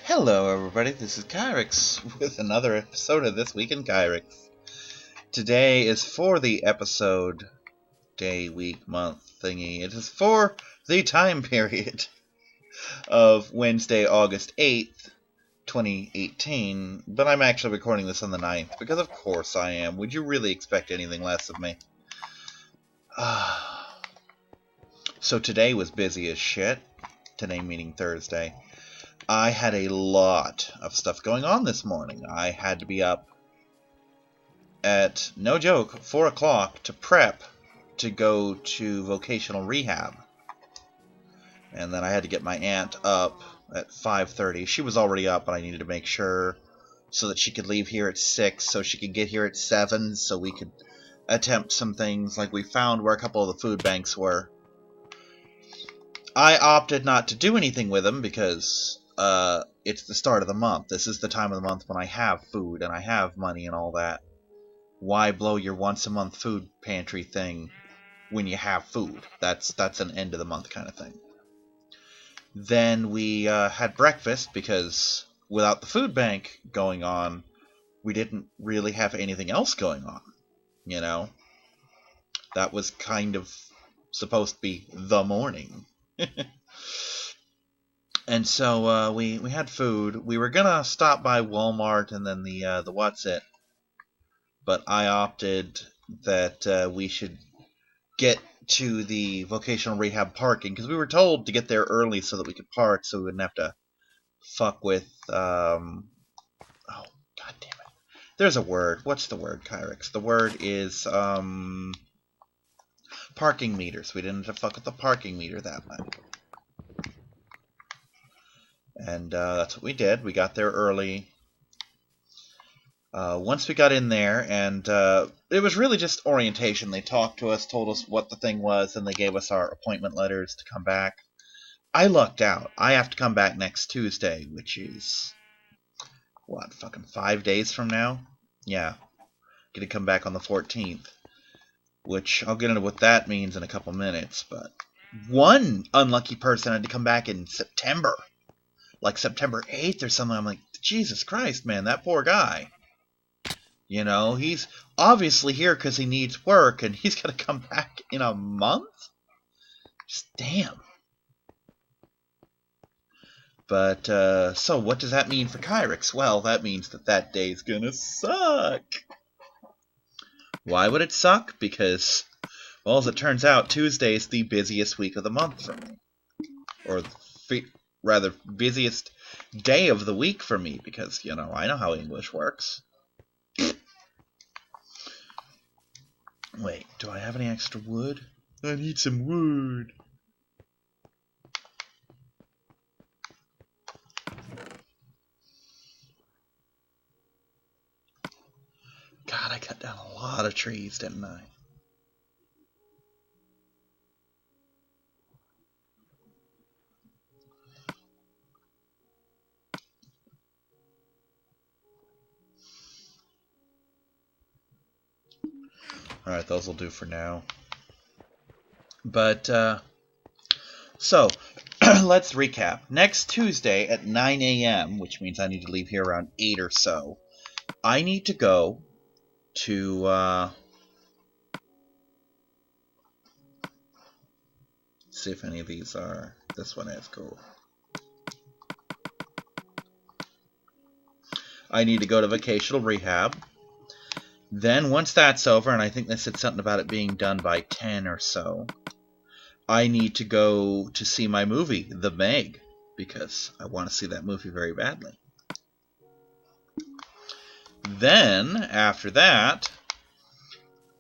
Hello everybody, this is Kyrix with another episode of This Week in Kyrix. Today is for the episode, day, week, month thingy. It is for the time period of Wednesday, August 8th, 2018. But I'm actually recording this on the 9th, because of course I am. Would you really expect anything less of me? So today was busy as shit. Today meaning Thursday. I had a lot of stuff going on this morning. I had to be up at, no joke, 4 o'clock to prep to go to vocational rehab. And then I had to get my aunt up at 5:30. She was already up, but I needed to make sure so that she could leave here at 6, so she could get here at 7, so we could attempt some things like we found where a couple of the food banks were. I opted not to do anything with them because it's the start of the month. This is the time of the month when I have food and I have money and all that. Why blow your once-a-month food pantry thing when you have food? That's an end-of-the-month kind of thing. Then we had breakfast because without the food bank going on, we didn't really have anything else going on, you know? That was kind of supposed to be the morning. And so we had food. We were gonna stop by Walmart and then the What's It, but I opted that we should get to the vocational rehab parking because we were told to get there early so that we could park, so we wouldn't have to fuck with. Oh, god damn it! There's a word. What's the word, Kyrix? The word is parking meters. We didn't have to fuck with the parking meter that much. And that's what we did. We got there early. Once we got in there, and it was really just orientation. They talked to us, told us what the thing was, and they gave us our appointment letters to come back. I lucked out. I have to come back next Tuesday, which is, what, fucking 5 days from now? Yeah. Gonna come back on the 14th. Which, I'll get into what that means in a couple minutes, but one unlucky person had to come back in September. Like September 8th or something. I'm like, Jesus Christ, man, that poor guy. You know, he's obviously here because he needs work, and he's going to come back in a month? Just damn. But, so what does that mean for Kyrix? Well, that means that day's going to suck. Why would it suck? Because, well, as it turns out, Tuesday is the busiest week of the month for me. Or rather, busiest day of the week for me, because, you know, I know how English works. Wait, do I have any extra wood? I need some wood. God, I cut down a lot of trees, didn't I? Alright, those will do for now. But, so, let's recap. Next Tuesday at 9 a.m., which means I need to leave here around 8 or so, I need to go to, see if any of these are, this one is cool. I need to go to vocational rehab. Then, once that's over, and I think they said something about it being done by 10 or so, I need to go to see my movie, The Meg, because I want to see that movie very badly. Then, after that,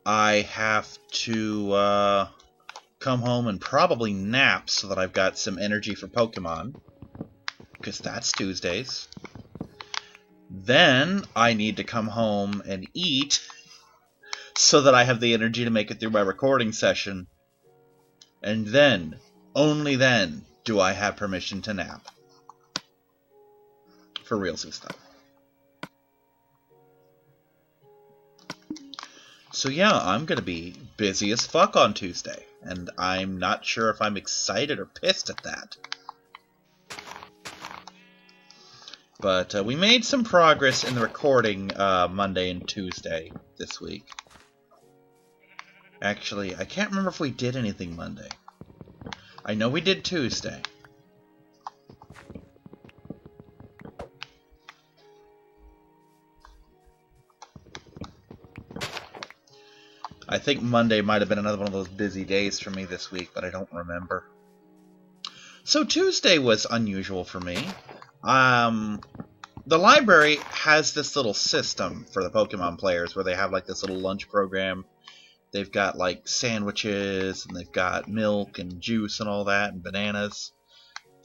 I have to come home and probably nap so that I've got some energy for Pokemon, because that's Tuesdays. Then I need to come home and eat so that I have the energy to make it through my recording session. And then, only then, do I have permission to nap. For realsy stuff. So yeah, I'm going to be busy as fuck on Tuesday. And I'm not sure if I'm excited or pissed at that. But we made some progress in the recording Monday and Tuesday this week. Actually, I can't remember if we did anything Monday. I know we did Tuesday. I think Monday might have been another one of those busy days for me this week, but I don't remember. So Tuesday was unusual for me. The library has this little system for the Pokemon players where they have like this little lunch program. They've got like sandwiches, and they've got milk and juice and all that, and bananas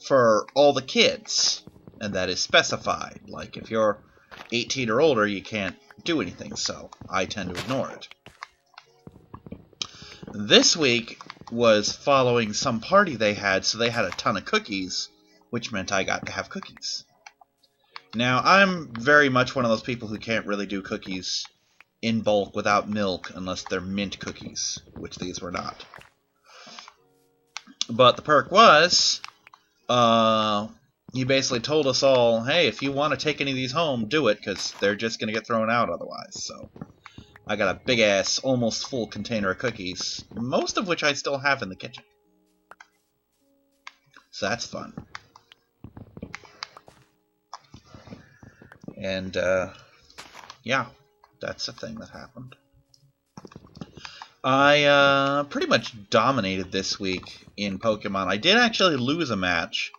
for all the kids. And that is specified. Like if you're 18 or older, you can't do anything, so I tend to ignore it. This week was following some party they had, so they had a ton of cookies, which meant I got to have cookies. Now, I'm very much one of those people who can't really do cookies in bulk without milk unless they're mint cookies, which these were not. But the perk was, he basically told us all, hey, if you want to take any of these home, do it, because they're just going to get thrown out otherwise. So I got a big-ass, almost full container of cookies, most of which I still have in the kitchen. So that's fun. And, yeah, that's a thing that happened. I pretty much dominated this week in Pokemon. I did actually lose a match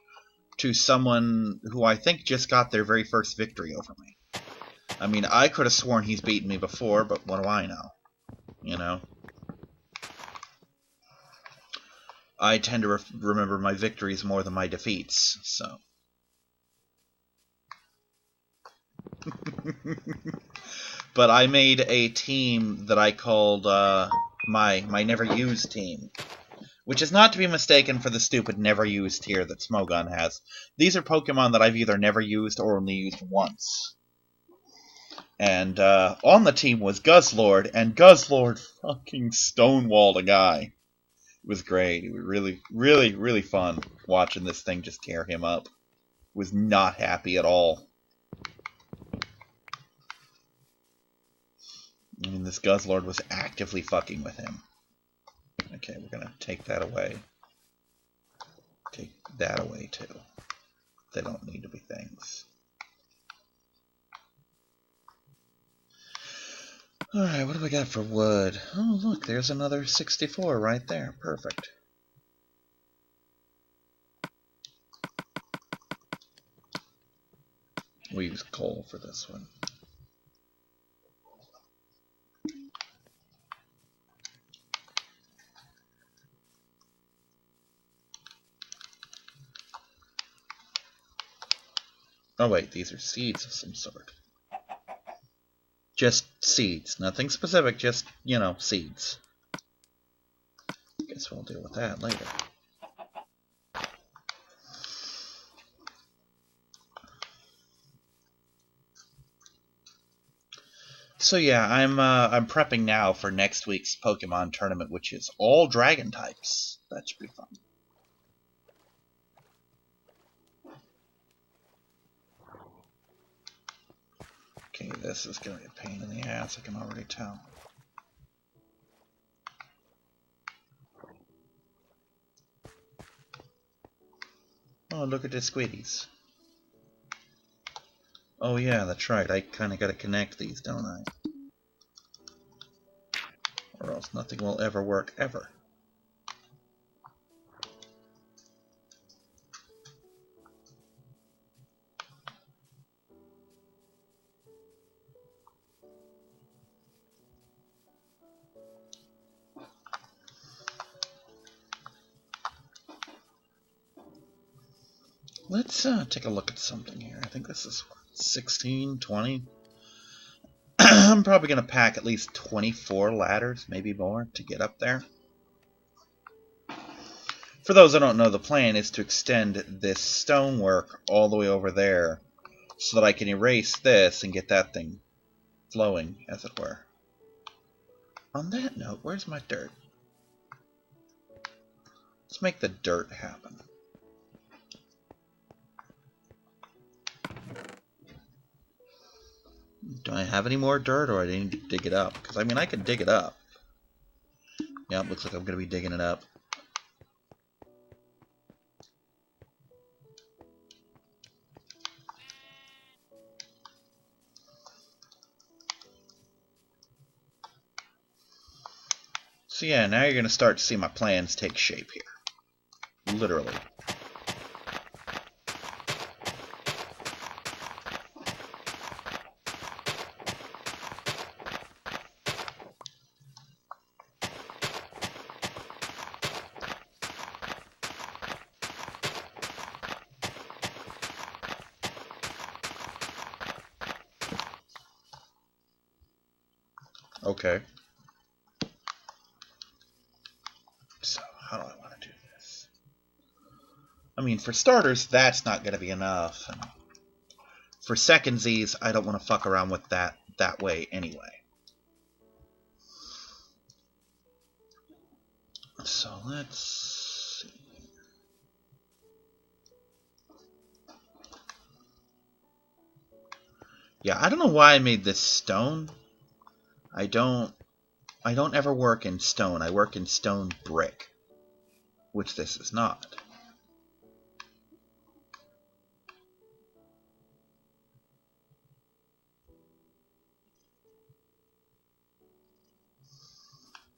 to someone who I think just got their very first victory over me. I mean, I could have sworn he's beaten me before, but what do I know? You know? I tend to remember my victories more than my defeats, so... But I made a team that I called my never used team, which is not to be mistaken for the stupid never used tier that Smogon has. These are Pokemon that I've either never used or only used once. And on the team was Guzzlord, and Guzzlord fucking stonewalled a guy. It was great. It was really, really, really fun watching this thing just tear him up. Was not happy at all. I mean, this Guzzlord was actively fucking with him. Okay, we're gonna take that away. Take that away, too. They don't need to be things. Alright, what do we got for wood? Oh, look, there's another 64 right there. Perfect. We'll use coal for this one. Oh wait, these are seeds of some sort. Just seeds. Nothing specific, just, you know, seeds. Guess we'll deal with that later. So yeah, I'm prepping now for next week's Pokemon tournament, which is all dragon types. That should be fun. Okay, this is going to be a pain in the ass, I can already tell. Oh, look at the squiddies. Oh yeah, that's right, I kind of got to connect these, don't I? Or else nothing will ever work, ever. Let's take a look at something here. I think this is 16, 20. I'm probably going to pack at least 24 ladders, maybe more, to get up there. For those that don't know, the plan is to extend this stonework all the way over there so that I can erase this and get that thing flowing, as it were. On that note, where's my dirt? Let's make the dirt happen. Do I have any more dirt, or I need to dig it up? Because, I mean, I can dig it up. Yep, looks like I'm going to be digging it up. So yeah, now you're going to start to see my plans take shape here. Literally. Okay. So, how do I want to do this? I mean, for starters, that's not going to be enough. And for secondsies, I don't want to fuck around with that way anyway. So, let's see. Yeah, I don't know why I made this stone. I don't ever work in stone. I work in stone brick, which this is not.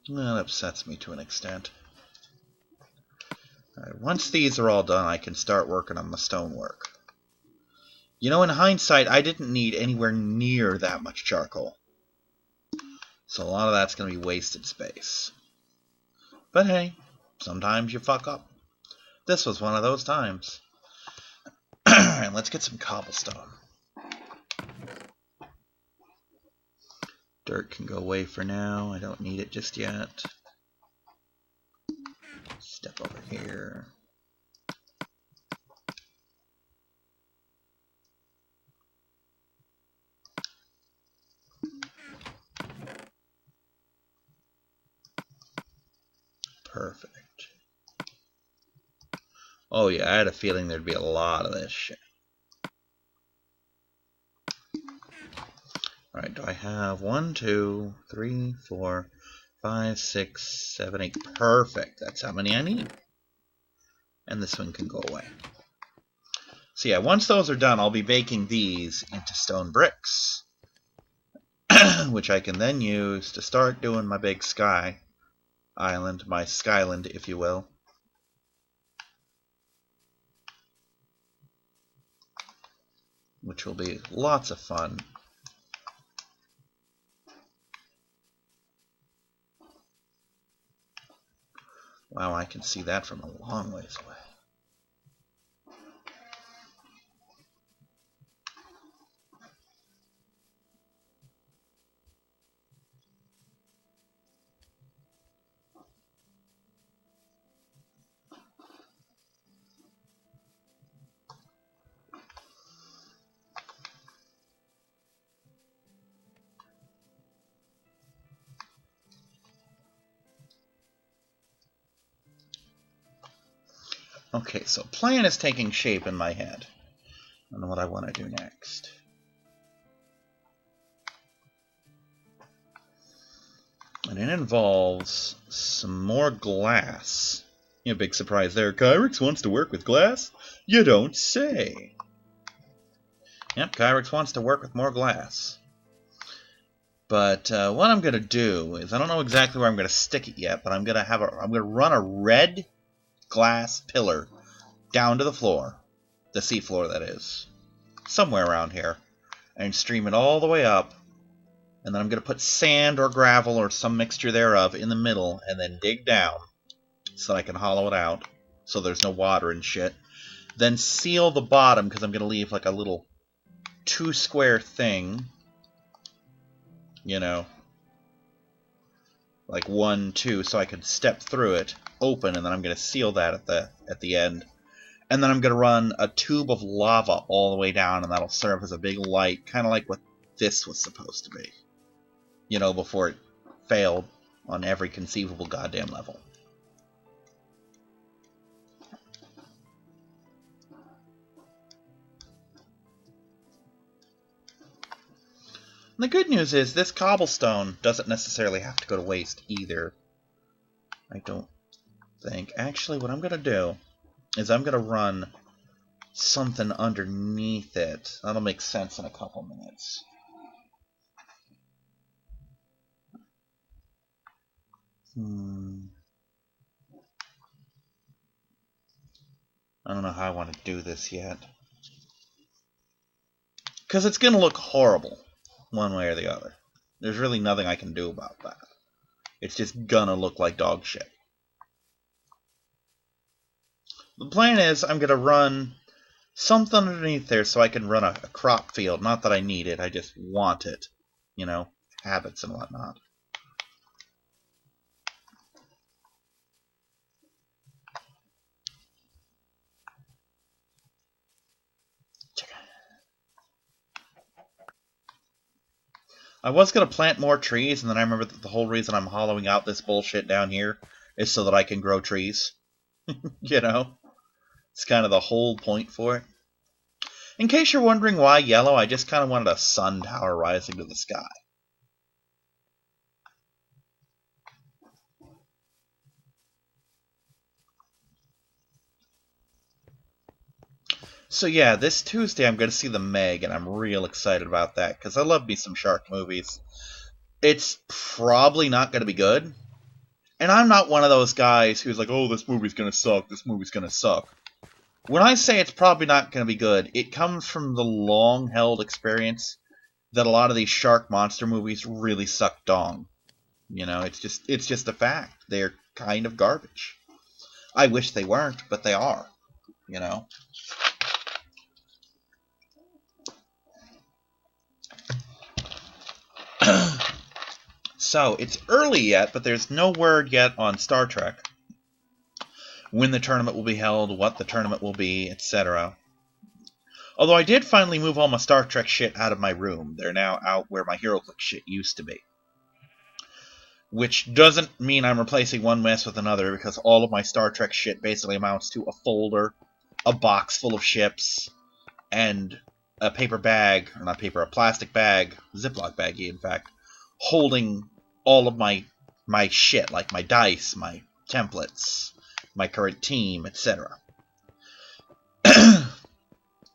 Well, that upsets me to an extent. Alright, once these are all done, I can start working on the stonework. You know, in hindsight, I didn't need anywhere near that much charcoal. So a lot of that's going to be wasted space. But hey, sometimes you fuck up. This was one of those times. Alright, let's get some cobblestone. Dirt can go away for now. I don't need it just yet. Step over here. Perfect. Oh yeah, I had a feeling there'd be a lot of this shit. Alright, do I have 1, 2, 3, 4, 5, 6, 7, 8? Perfect. That's how many I need. And this one can go away. So yeah, once those are done, I'll be baking these into stone bricks. Which I can then use to start doing my big sky island, my skyland, if you will. Which will be lots of fun. Wow, I can see that from a long ways away. Okay, so plan is taking shape in my head. I don't know what I want to do next. And it involves some more glass. You know, big surprise there. Kyrix wants to work with glass? You don't say. Yep, Kyrix wants to work with more glass. But what I'm going to do is, I don't know exactly where I'm going to stick it yet, but I'm going to run a red glass pillar down to the floor, the seafloor that is, somewhere around here, and stream it all the way up, and then I'm going to put sand or gravel or some mixture thereof in the middle, and then dig down so that I can hollow it out so there's no water and shit. Then seal the bottom, because I'm going to leave like a little 2-square thing, you know, like 1, 2, so I can step through it, open, and then I'm going to seal that at the end. And then I'm going to run a tube of lava all the way down, and that'll serve as a big light, kind of like what this was supposed to be. You know, before it failed on every conceivable goddamn level. And the good news is this cobblestone doesn't necessarily have to go to waste either. I don't think. Actually, what I'm going to do is I'm going to run something underneath it. That'll make sense in a couple minutes. I don't know how I want to do this yet. Because it's going to look horrible, one way or the other. There's really nothing I can do about that. It's just going to look like dog shit. The plan is I'm going to run something underneath there so I can run a crop field. Not that I need it, I just want it. You know, habits and whatnot. I was going to plant more trees, and then I remember that the whole reason I'm hollowing out this bullshit down here is so that I can grow trees. You know? It's kind of the whole point for it. In case you're wondering why yellow, I just kind of wanted a sun tower rising to the sky. So yeah, this Tuesday I'm going to see The Meg, and I'm real excited about that, because I love me some shark movies. It's probably not going to be good, and I'm not one of those guys who's like, oh, this movie's going to suck, this movie's going to suck. When I say it's probably not going to be good, it comes from the long-held experience that a lot of these shark monster movies really suck dong. You know, it's just a fact. They're kind of garbage. I wish they weren't, but they are, you know. So, it's early yet, but there's no word yet on Star Trek. When the tournament will be held, what the tournament will be, etc. Although I did finally move all my Star Trek shit out of my room. They're now out where my HeroClix shit used to be. Which doesn't mean I'm replacing one mess with another, because all of my Star Trek shit basically amounts to a folder, a box full of ships, and a paper bag, or not paper, a plastic bag, Ziploc baggie in fact, holding all of my shit, like my dice, my templates, my current team, etc.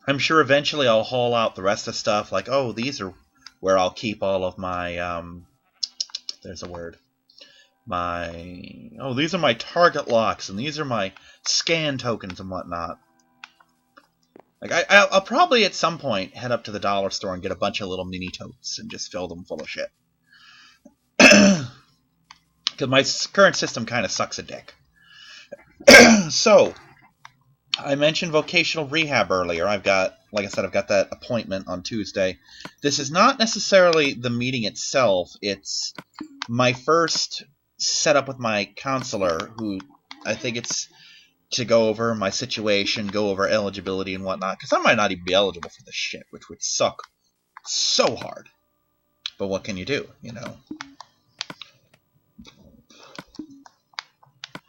I'm sure eventually I'll haul out the rest of the stuff, like, oh, these are where I'll keep all of my, there's a word, these are my target locks, and these are my scan tokens and whatnot. Like, I'll probably at some point head up to the dollar store and get a bunch of little mini totes and just fill them full of shit. Because my current system kind of sucks a dick. So, I mentioned vocational rehab earlier. Like I said, I've got that appointment on Tuesday. This is not necessarily the meeting itself. It's my first setup with my counselor, who I think it's to go over my situation, go over eligibility and whatnot, because I might not even be eligible for this shit, which would suck so hard. But what can you do, you know?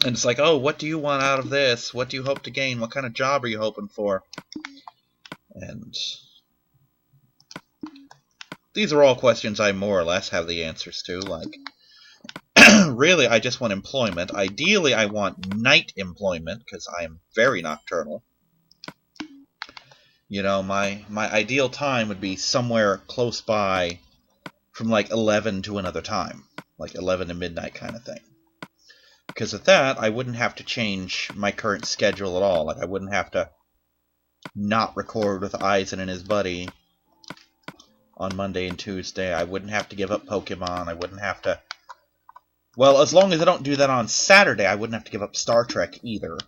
And it's like, oh, what do you want out of this? What do you hope to gain? What kind of job are you hoping for? And these are all questions I more or less have the answers to. Like, really, I just want employment. Ideally, I want night employment, because I am very nocturnal. You know, my ideal time would be somewhere close by from, like, 11 to another time. Like, 11 to midnight kind of thing. Because at that, I wouldn't have to change my current schedule at all. Like, I wouldn't have to not record with Eisen and his buddy on Monday and Tuesday. I wouldn't have to give up Pokemon. I wouldn't have to... Well, as long as I don't do that on Saturday, I wouldn't have to give up Star Trek either.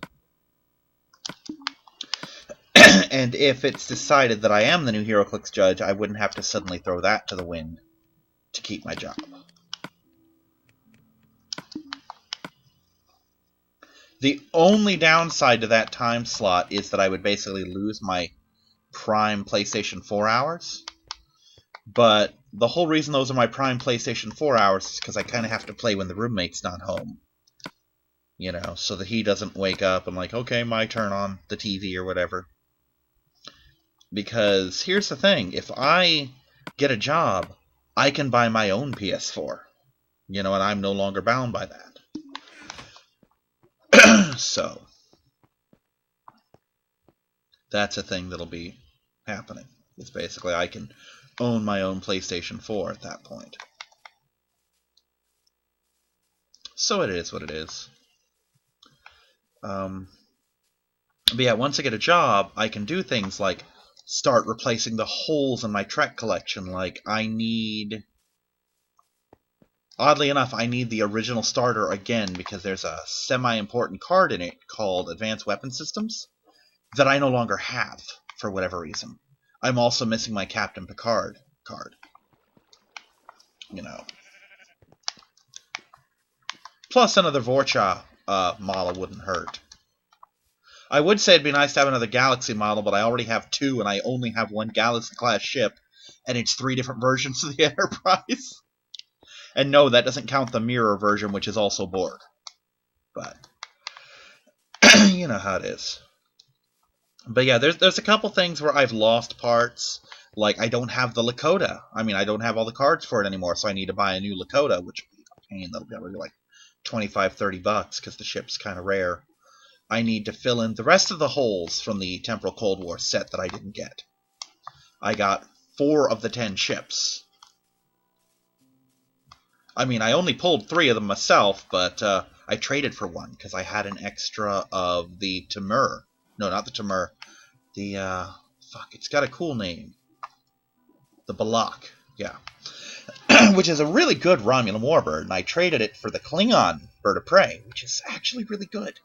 And if it's decided that I am the new HeroClix judge, I wouldn't have to suddenly throw that to the wind to keep my job. The only downside to that time slot is that I would basically lose my prime PlayStation 4 hours. But the whole reason those are my prime PlayStation 4 hours is because I kind of have to play when the roommate's not home. You know, so that he doesn't wake up and like, okay, my turn on the TV or whatever. Because here's the thing, if I get a job I can buy my own PS4. You know, and I'm no longer bound by that. So, that's a thing that'll be happening. It's basically I can own my own PlayStation 4 at that point. So it is what it is. But yeah, once I get a job, I can do things like start replacing the holes in my Trek collection. Like, oddly enough, I need the original starter again because there's a semi-important card in it called Advanced Weapon Systems that I no longer have for whatever reason. I'm also missing my Captain Picard card. You know. Plus another Vorcha model wouldn't hurt. I would say it'd be nice to have another Galaxy model, but I already have 2, and I only have 1 Galaxy-class ship, and it's 3 different versions of the Enterprise. And no, that doesn't count the mirror version, which is also Borg. But, you know how it is. But yeah, there's a couple things where I've lost parts. Like, I don't have the Lakota. I mean, I don't have all the cards for it anymore, so I need to buy a new Lakota, which will be a pain. That'll be like $25-30 because the ship's kind of rare. I need to fill in the rest of the holes from the Temporal Cold War set that I didn't get. I got 4 of the 10 ships. I mean, I only pulled 3 of them myself, but I traded for 1 because I had an extra of the Timur. No, not the Timur. The, it's got a cool name. The Balak, yeah. Which is a really good Romulan warbird, and I traded it for the Klingon bird of prey, which is actually really good.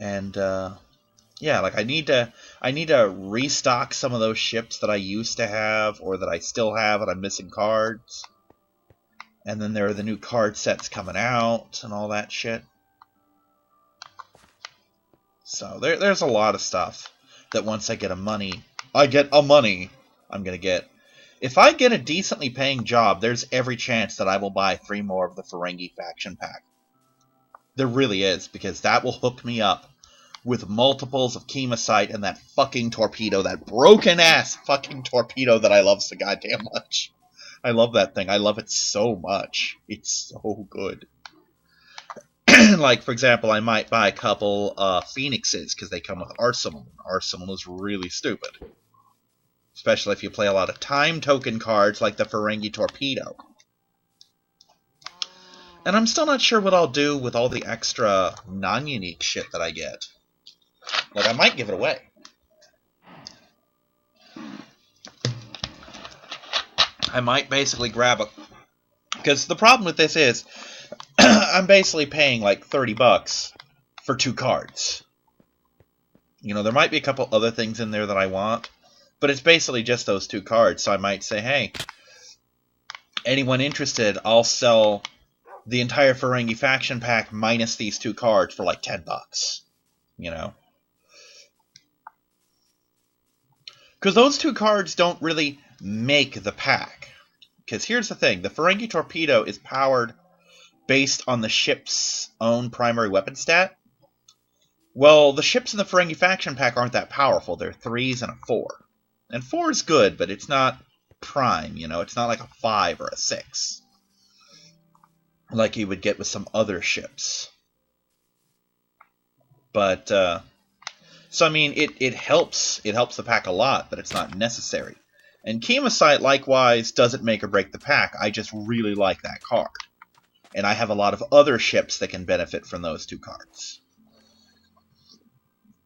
And, yeah, like I need to restock some of those ships that I used to have, or that I still have, and I'm missing cards. And then there are the new card sets coming out, and all that shit. So, there's a lot of stuff that once I get I'm gonna get. If I get a decently paying job, there's every chance that I will buy 3 more of the Ferengi faction pack. There really is, because that will hook me up with multiples of Chemosite and that fucking torpedo, that broken-ass fucking torpedo that I love so goddamn much. I love that thing. I love it so much. It's so good. Like, for example, I might buy a couple Phoenixes, because they come with Arsenal. Arsenal is really stupid. Especially if you play a lot of time token cards like the Ferengi torpedo. And I'm still not sure what I'll do with all the extra non-unique shit that I get. Like, I might give it away. I might basically grab a... Because the problem with this is, I'm basically paying like $30 for 2 cards. You know, there might be a couple other things in there that I want, but it's basically just those 2 cards. So I might say, hey, anyone interested, I'll sell the entire Ferengi faction pack minus these 2 cards for like $10. You know? Because those 2 cards don't really make the pack. Because here's the thing. The Ferengi torpedo is powered based on the ship's own primary weapon stat. Well, the ships in the Ferengi faction pack aren't that powerful. They're 3s and a 4. And 4 is good, but it's not prime, you know? It's not like a 5 or a 6. Like you would get with some other ships. But, so I mean, it helps the pack a lot, but it's not necessary. And Chemosite, likewise, doesn't make or break the pack. I just really like that card. And I have a lot of other ships that can benefit from those 2 cards.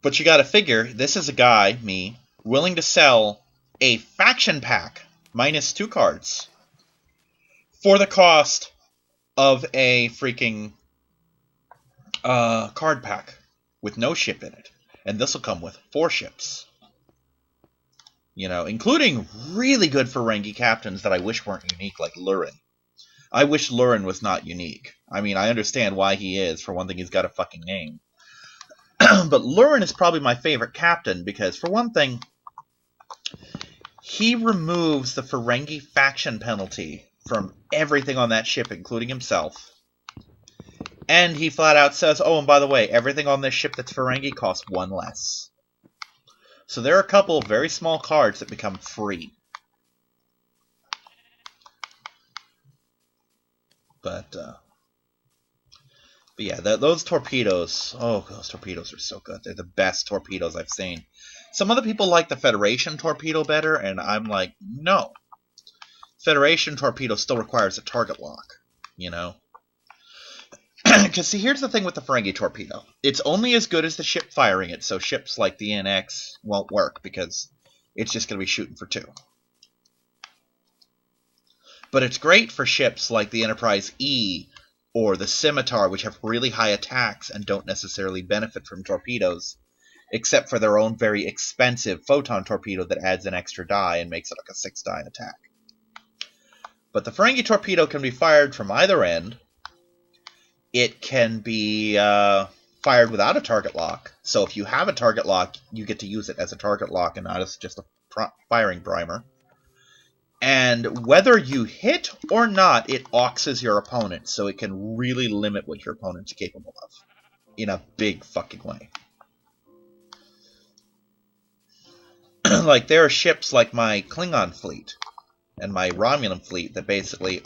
But you gotta figure, this is a guy, me, willing to sell a faction pack minus 2 cards for the cost of a freaking card pack with no ship in it. And this will come with 4 ships. You know, including really good Ferengi captains that I wish weren't unique, like Lurin. I wish Lurin was not unique. I mean, I understand why he is. For one thing, he's got a fucking name. But Lurin is probably my favorite captain because, for one thing, he removes the Ferengi faction penalty from everything on that ship, including himself. And he flat out says, oh, and by the way, everything on this ship that's Ferengi costs 1 less. So there are a couple of very small cards that become free. But yeah, those torpedoes, oh, those torpedoes are so good. They're the best torpedoes I've seen. Some other people like the Federation torpedo better, and I'm like, no. Federation torpedo still requires a target lock, you know? Because, see, here's the thing with the Ferengi torpedo. It's only as good as the ship firing it, so ships like the NX won't work, because it's just going to be shooting for 2. But it's great for ships like the Enterprise E, or the Scimitar, which have really high attacks and don't necessarily benefit from torpedoes, except for their own very expensive photon torpedo that adds an extra die and makes it like a 6-die attack. But the Ferengi torpedo can be fired from either end. It can be fired without a target lock, so if you have a target lock, you get to use it as a target lock and not as just a firing primer. And whether you hit or not, it auxes your opponent, so it can really limit what your opponent's capable of. In a big fucking way. Like, there are ships like my Klingon fleet and my Romulan fleet that basically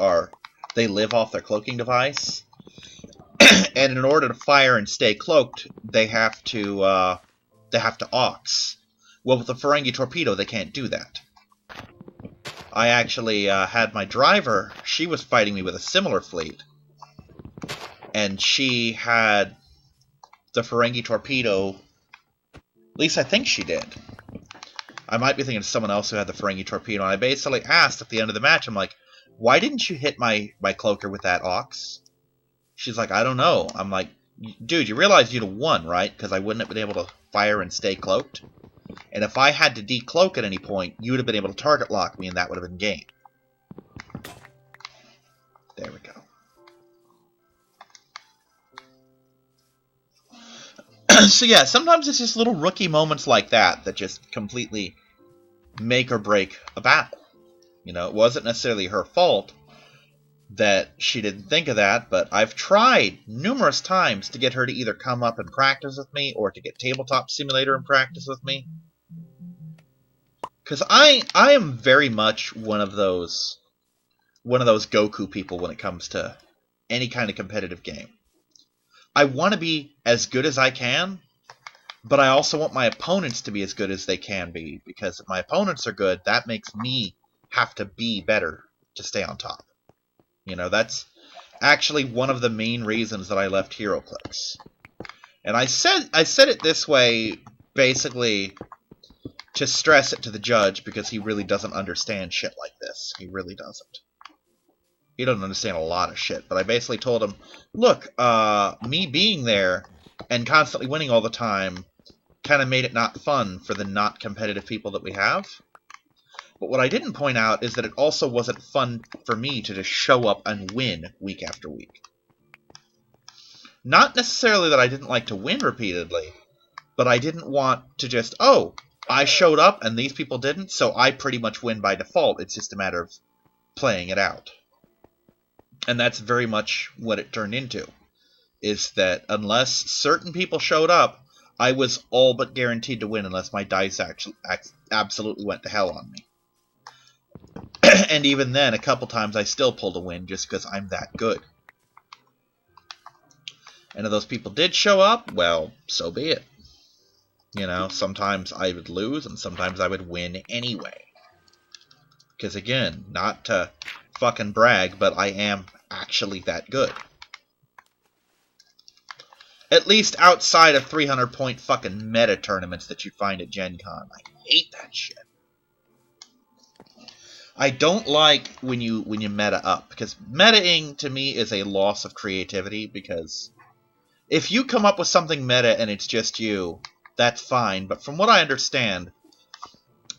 they live off their cloaking device. And in order to fire and stay cloaked, they have to aux. Well, with the Ferengi torpedo, they can't do that. I actually had my driver, she was fighting me with a similar fleet, and she had the Ferengi torpedo, at least I think she did. I might be thinking of someone else who had the Ferengi torpedo, and I basically asked at the end of the match, I'm like, why didn't you hit my cloaker with that aux? She's like, I don't know. I'm like, dude, you realize you'd have won, right? Because I wouldn't have been able to fire and stay cloaked. And if I had to decloak at any point, you would have been able to target lock me, and that would have been game. There we go. So yeah, sometimes it's just little rookie moments like that that just completely make or break a battle. You know, it wasn't necessarily her fault that she didn't think of that, but I've tried numerous times to get her to either come up and practice with me or to get Tabletop Simulator and practice with me. Because I am very much one of those Goku people when it comes to any kind of competitive game. I want to be as good as I can, but I also want my opponents to be as good as they can be, because if my opponents are good, that makes me have to be better to stay on top. You know, that's actually one of the main reasons that I left HeroClix. And I said it this way, basically, to stress it to the judge, because he really doesn't understand shit like this. He really doesn't. He doesn't understand a lot of shit, but I basically told him, look, me being there and constantly winning all the time kind of made it not fun for the not competitive people that we have. But what I didn't point out is that it also wasn't fun for me to just show up and win week after week. Not necessarily that I didn't like to win repeatedly, but I didn't want to just, oh, I showed up and these people didn't, so I pretty much win by default. It's just a matter of playing it out. And that's very much what it turned into, is that unless certain people showed up, I was all but guaranteed to win unless my dice actually absolutely went to hell on me. And even then, a couple times I still pulled a win just because I'm that good. And if those people did show up, well, so be it. You know, sometimes I would lose and sometimes I would win anyway. Because again, not to fucking brag, but I am actually that good. At least outside of 300-point fucking meta tournaments that you find at Gen Con. I hate that shit. I don't like when you meta up, because metaing to me is a loss of creativity, because if you come up with something meta and it's just you, that's fine, but from what I understand,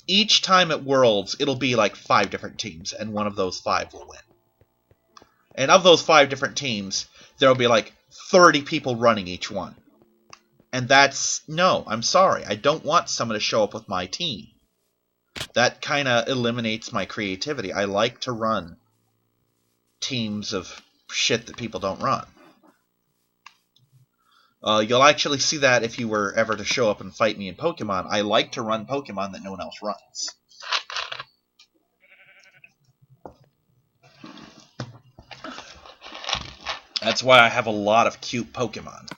each time at Worlds, it'll be like 5 different teams, and one of those 5 will win. And of those 5 different teams, there'll be like 30 people running each one. And that's, no, I'm sorry, I don't want someone to show up with my team. That kind of eliminates my creativity. I like to run teams of shit that people don't run. You'll actually see that if you were ever to show up and fight me in Pokemon. I like to run Pokemon that no one else runs. That's why I have a lot of cute Pokemon.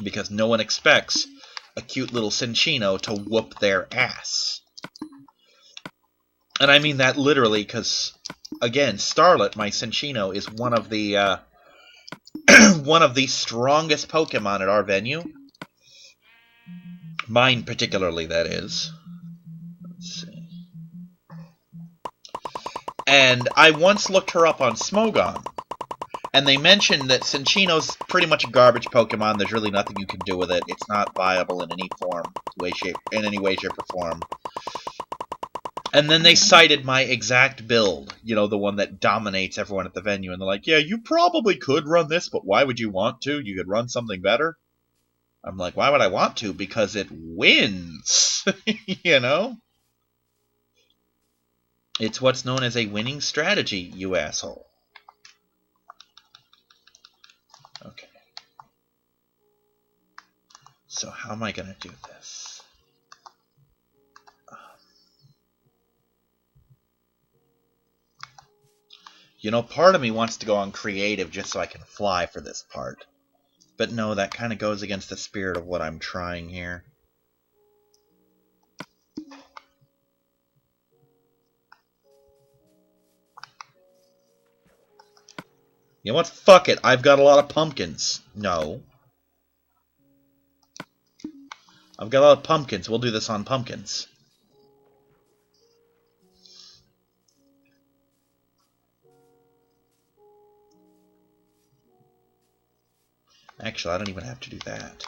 Because no one expects a cute little Cinccino to whoop their ass. And I mean that literally, because, again, Starlet, my Cinccino, is one of the one of the strongest Pokemon at our venue. Mine particularly, that is. Let's see. And I once looked her up on Smogon, and they mentioned that Cinccino's pretty much a garbage Pokemon. There's really nothing you can do with it. It's not viable in any form, in any way, shape, or form. And then they cited my exact build, you know, the one that dominates everyone at the venue. And they're like, yeah, you probably could run this, but why would you want to? You could run something better. I'm like, why would I want to? Because it wins, you know? It's what's known as a winning strategy, you asshole. Okay. So how am I going to do this? You know, part of me wants to go on creative just so I can fly for this part. But no, that kind of goes against the spirit of what I'm trying here. You know what? Fuck it. I've got a lot of pumpkins. No. I've got a lot of pumpkins. We'll do this on pumpkins. Actually, I don't even have to do that.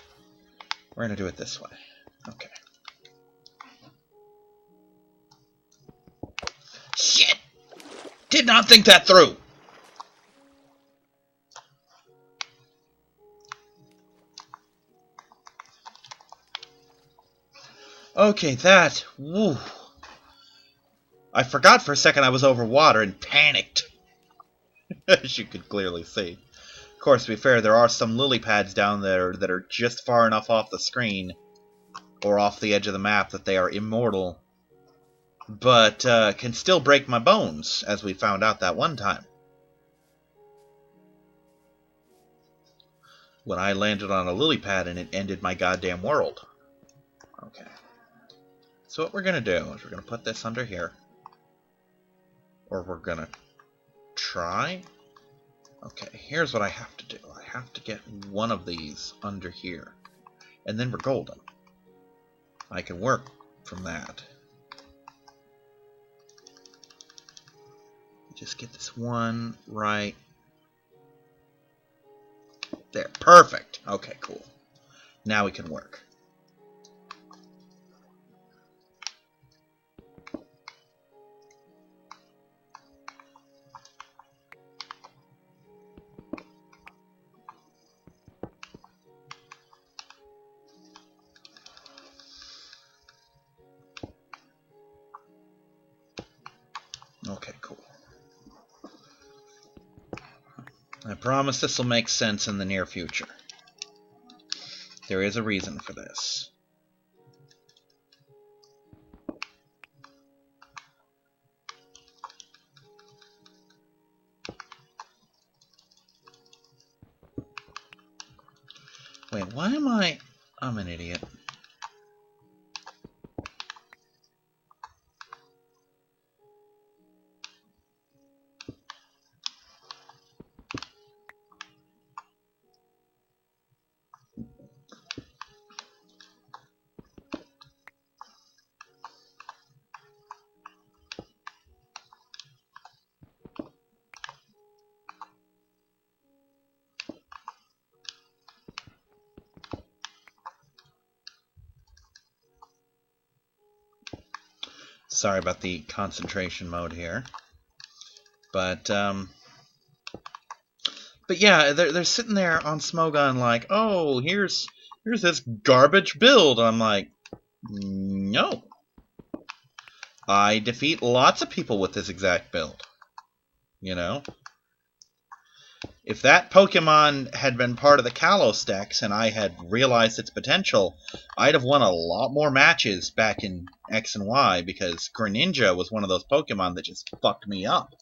We're going to do it this way. Okay. Shit! Did not think that through! Okay, that... Woo. I forgot for a second I was over water and panicked. As you could clearly see. Of course, to be fair, there are some lily pads down there that are just far enough off the screen or off the edge of the map that they are immortal, but can still break my bones, as we found out that one time. When I landed on a lily pad and it ended my goddamn world. Okay. So what we're going to do is we're going to put this under here. Or we're going to try... Okay, here's what I have to do. I have to get one of these under here. And then we're golden. I can work from that. Just get this one right there. Perfect. Okay, cool. Now we can work. Okay, cool. I promise this will make sense in the near future. There is a reason for this. Wait, why am I... I'm an idiot. Sorry about the concentration mode here. But yeah, they're sitting there on Smogon like, oh, here's this garbage build. I'm like, no. I defeat lots of people with this exact build. You know? If that Pokemon had been part of the Kalos decks and I had realized its potential, I'd have won a lot more matches back in X and Y, because Greninja was one of those Pokemon that just fucked me up.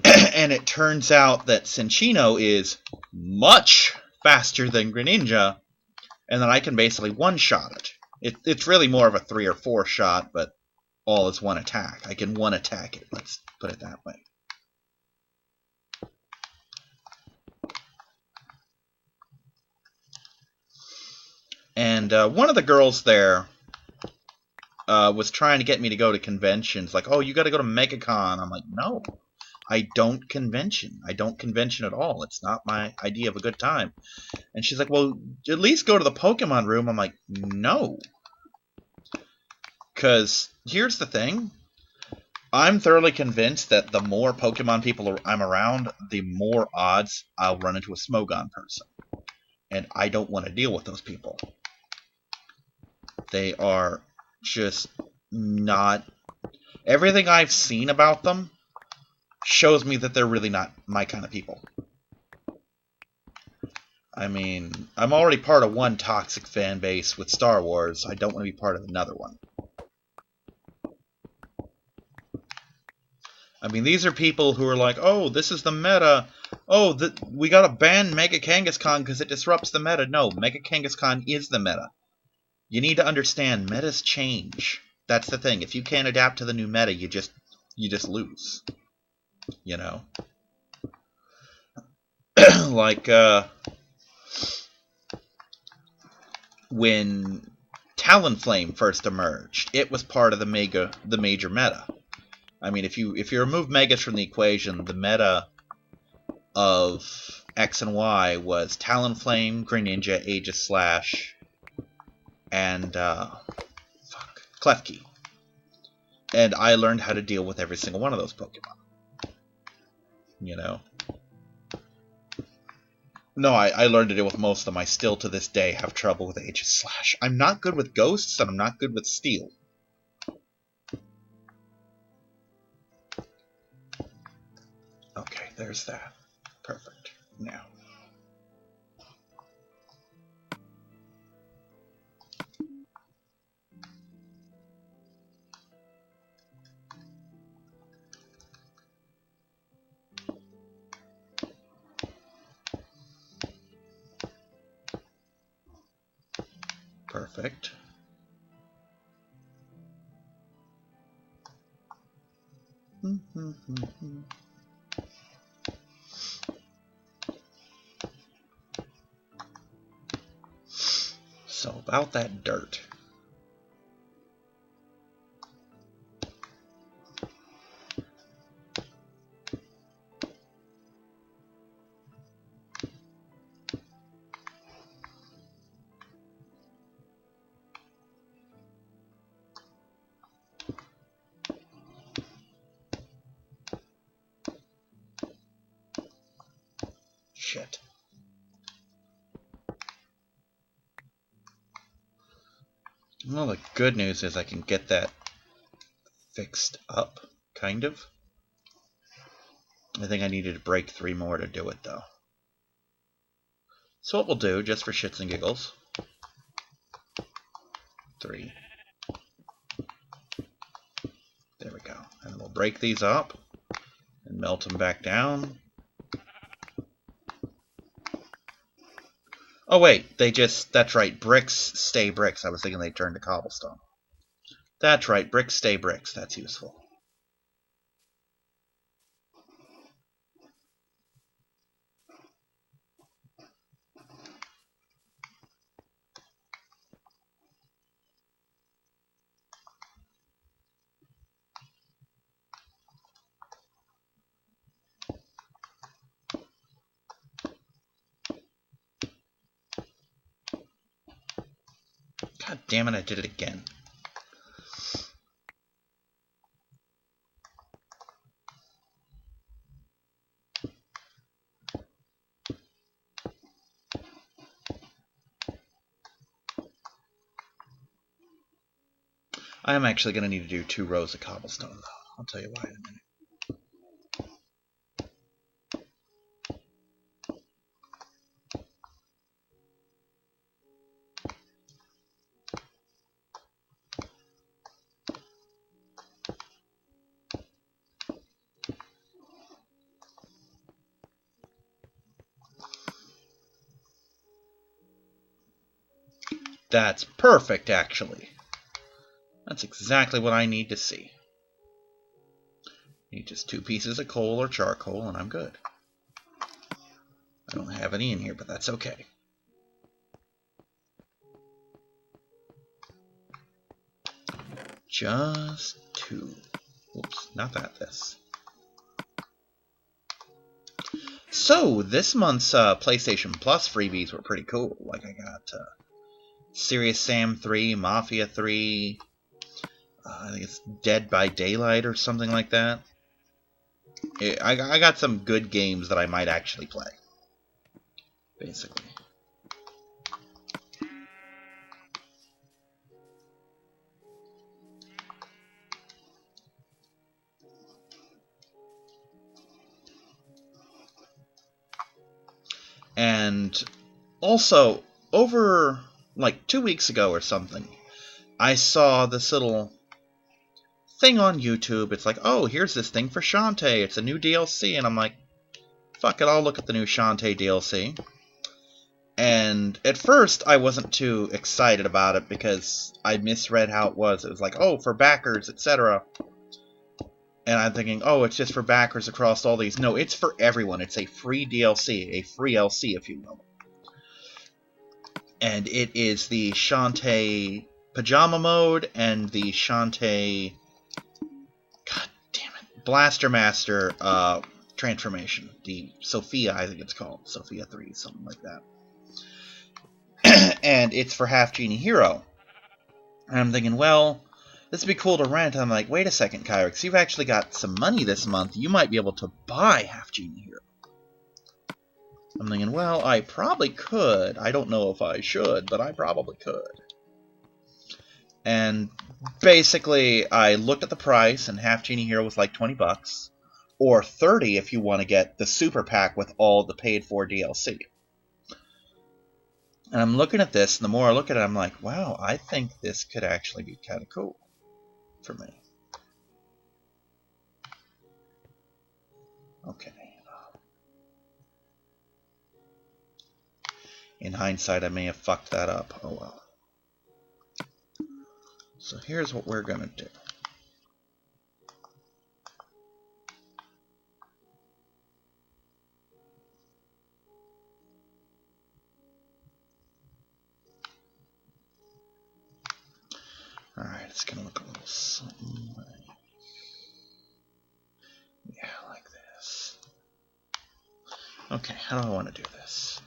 And it turns out that Cinccino is much faster than Greninja, and then I can basically one-shot it. It's really more of a 3 or 4 shot, but all is one attack. I can one attack it, let's put it that way. And one of the girls there was trying to get me to go to conventions. Like, oh, you got to go to MegaCon. I'm like, no, I don't convention. I don't convention at all. It's not my idea of a good time. And she's like, well, at least go to the Pokemon room. I'm like, no. Because here's the thing. I'm thoroughly convinced that the more Pokemon people I'm around, the more odds I'll run into a Smogon person. And I don't want to deal with those people. They are just not... Everything I've seen about them shows me that they're really not my kind of people. I mean, I'm already part of one toxic fan base with Star Wars. I don't want to be part of another one. I mean, these are people who are like, oh, this is the meta. Oh, we gotta ban Mega Kangaskhan because it disrupts the meta. No, Mega Kangaskhan is the meta. You need to understand, metas change. That's the thing. If you can't adapt to the new meta, you just lose. You know? Like, when Talonflame first emerged, it was part of the major meta. I mean, if you remove Megas from the equation, the meta of X and Y was Talonflame, Greninja, Aegislash, and Klefki. And I learned how to deal with every single one of those Pokemon. You know? No, I learned to deal with most of them. I still, to this day, have trouble with Aegislash. I'm not good with Ghosts, and I'm not good with Steel. Okay, there's that. Perfect. Now. Perfect. So about that dirt. Shit. Well, the good news is I can get that fixed up, kind of. I think I needed to break 3 more to do it, though. So what we'll do, just for shits and giggles, 3. There we go. And we'll break these up and melt them back down. Oh wait, that's right, bricks stay bricks. I was thinking they turned to cobblestone. That's right, bricks stay bricks. That's useful. God damn it, I did it again. I am actually going to need to do 2 rows of cobblestone, though. I'll tell you why in a minute. That's perfect, actually. That's exactly what I need to see. Need just 2 pieces of coal or charcoal, and I'm good. I don't have any in here, but that's okay. Just 2. Oops, not that, this. So, this month's PlayStation Plus freebies were pretty cool. Like, I got Serious Sam 3, Mafia 3, I think it's Dead by Daylight or something like that. I got some good games that I might actually play, basically. And also, over like 2 weeks ago or something, I saw this little thing on YouTube. It's like, oh, here's this thing for Shantae. It's a new DLC. And I'm like, fuck it, I'll look at the new Shantae DLC. And at first, I wasn't too excited about it because I misread how it was. It was like, oh, for backers, etc. And I'm thinking, oh, it's just for backers across all these. No, it's for everyone. It's a free DLC, a free LC, if you will. And it is the Shantae Pajama Mode and the Shantae, God damn it, Blaster Master transformation. The Sophia, I think it's called. Sophia 3, something like that. And it's for Half Genie Hero. And I'm thinking, well, this would be cool to rent. I'm like, wait a second, Kyrix, you've actually got some money this month. You might be able to buy Half Genie Hero. I'm thinking, well, I probably could. I don't know if I should, but I probably could. And basically, I looked at the price, and Half Genie Hero was like $20, or $30 if you want to get the super pack with all the paid-for DLC. And I'm looking at this, and the more I look at it, I'm like, wow, I think this could actually be kind of cool for me. Okay. In hindsight, I may have fucked that up. Oh well. So here's what we're going to do. Alright, it's going to look a little something like... Yeah, like this. Okay, how do I want to do this?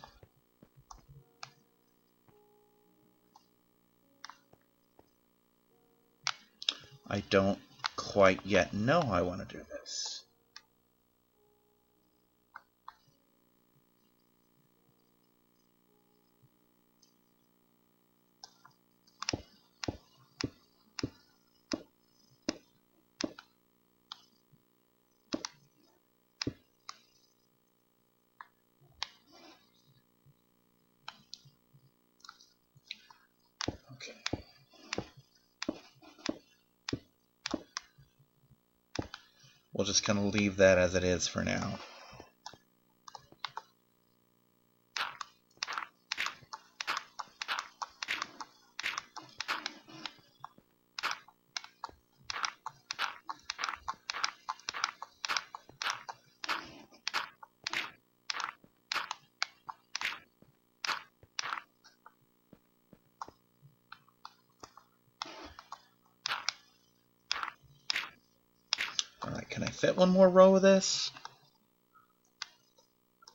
I don't quite yet know how I want to do this. Okay. We'll just kind of leave that as it is for now. Alright, can I fit one more row of this?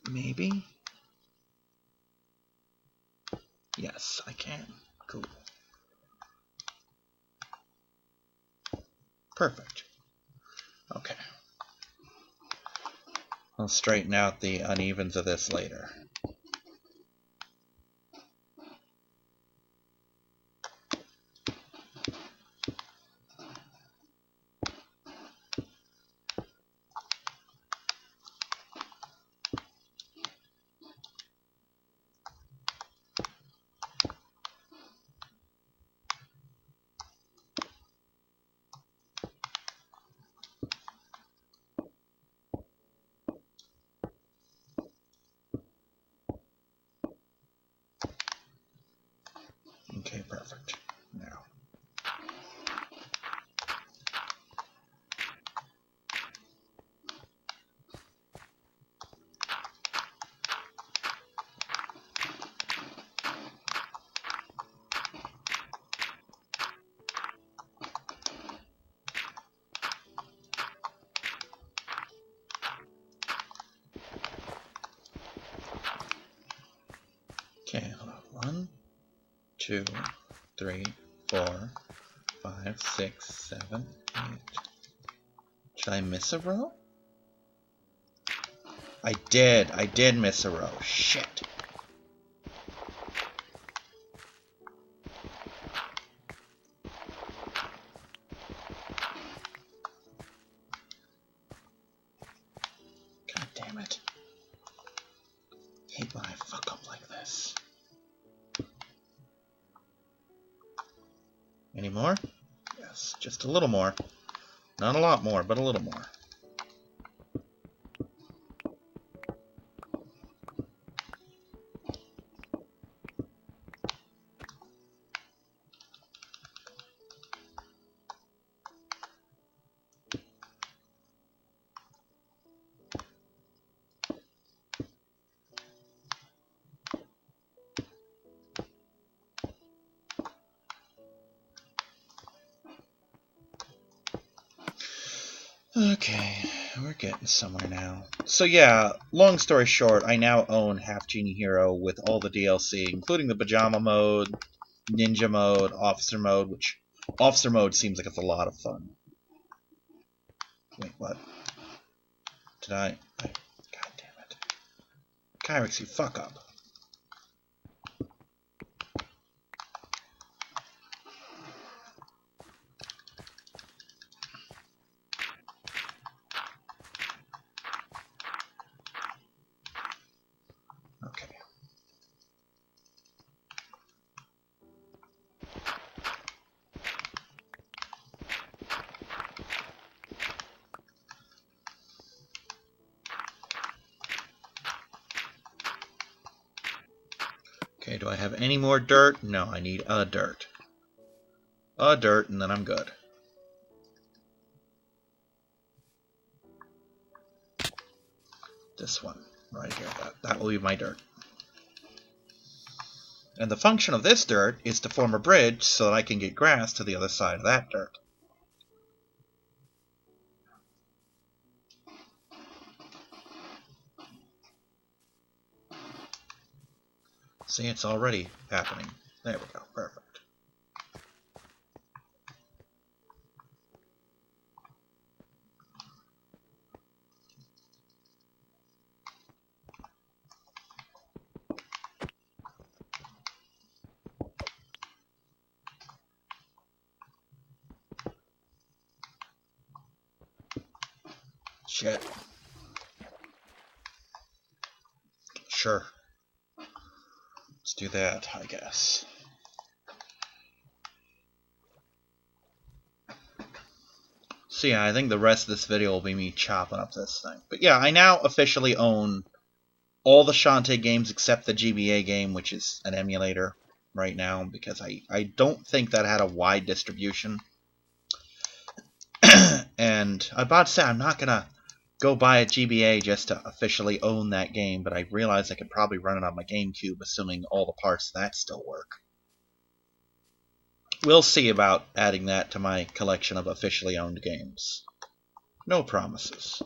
Maybe? Yes, I can. Cool. Perfect. Okay. I'll straighten out the unevens of this later. Okay, perfect. Now. Okay, hold on. 1, 2, 3, 4, 5, 6, 7, 8. Did I miss a row? I did miss a row. Shit. God damn it. I hate when I fuck up like this. Any more? Yes, just a little more. Not a lot more, but a little more. Okay, we're getting somewhere now. So yeah, long story short, I now own Half Genie Hero with all the DLC, including the Pajama mode, Ninja mode, Officer mode, which Officer mode seems like it's a lot of fun. Wait, what? Did I? God damn it. Kyrix, you fuck up. Okay. Okay, do I have any more dirt? No, I need a dirt. A dirt, and then I'm good. This one, right here. That will be my dirt. And the function of this dirt is to form a bridge so that I can get grass to the other side of that dirt. See, it's already happening. There we go. Perfect. Shit. Sure. Let's do that, I guess. So yeah, I think the rest of this video will be me chopping up this thing. But yeah, I now officially own all the Shantae games except the GBA game, which is an emulator right now, because I don't think that had a wide distribution. And I'm about to say I'm not going to go buy a GBA just to officially own that game, but I realized I could probably run it on my GameCube, assuming all the parts of that still work. We'll see about adding that to my collection of officially owned games. No promises.